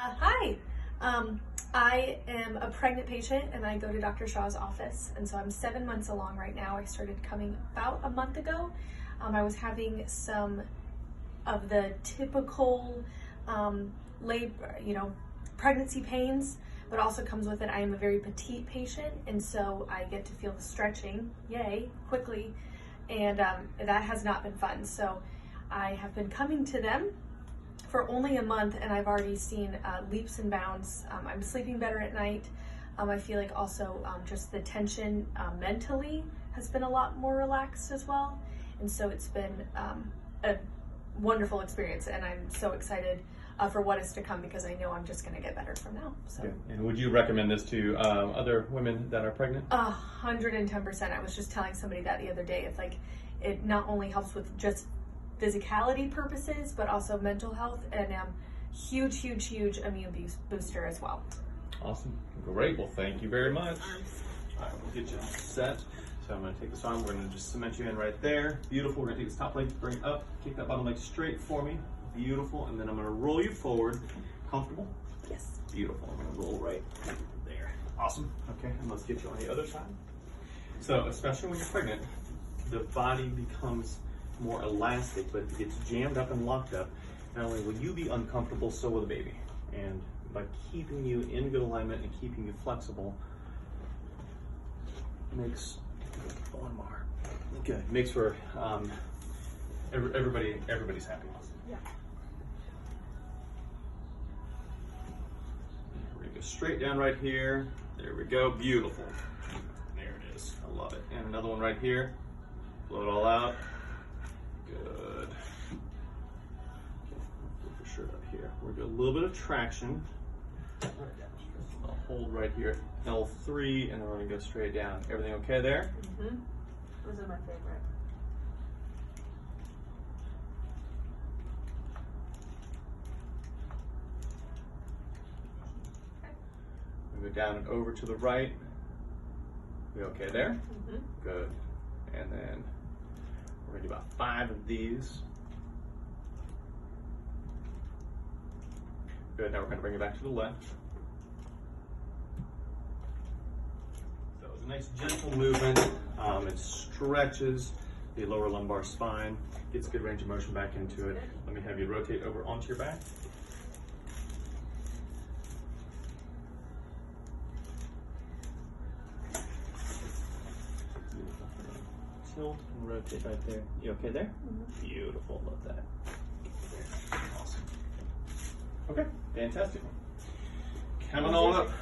Hi, I am a pregnant patient and I go to Dr. Shaw's office, and so I'm 7 months along right now. I started coming about a month ago. I was having some of the typical labor, pregnancy pains, but also comes with it I am a very petite patient, and so I get to feel the stretching, yay, quickly, and that has not been fun. So I have been coming to them for only a month, and I've already seen leaps and bounds. I'm sleeping better at night. I feel like also just the tension mentally has been a lot more relaxed as well. And so it's been a wonderful experience, and I'm so excited for what is to come, because I know I'm just gonna get better from now. So. Good. And would you recommend this to other women that are pregnant? 110%. I was just telling somebody that the other day. It's like, it not only helps with just physicality purposes, but also mental health, and huge immune booster as well. Awesome. Great. Well, thank you very much. All right, we'll get you set. So I'm going to take this arm. We're going to just cement you in right there. Beautiful. We're going to take this top leg, bring it up, kick that bottom leg straight for me. Beautiful. And then I'm going to roll you forward. Comfortable? Yes. Beautiful. I'm going to roll right there. Awesome. Okay, and let's get you on the other side. So, especially when you're pregnant, the body becomes more elastic, but it gets jammed up and locked up. Not only will you be uncomfortable, so will the baby. And by keeping you in good alignment and keeping you flexible, makes one more good. Makes for everybody's happy. Yeah. We're gonna go straight down right here. There we go. Beautiful. There it is. I love it. And another one right here. Blow it all out. Good. For sure up here. We're gonna do a little bit of traction. I'll hold right here, L3, and then we're gonna go straight down. Everything okay there? Mm-hmm. Those are my favorite. We go down and over to the right. We okay there? Mm-hmm. Good. And then we're gonna do about 5 of these. Good, now we're gonna bring it back to the left. So it's a nice gentle movement. It stretches the lower lumbar spine, gets good range of motion back into it. Let me have you rotate over onto your back. Tilt and rotate right there. You okay there? Mm-hmm. Beautiful, love that. Awesome. Okay, fantastic. Coming on up.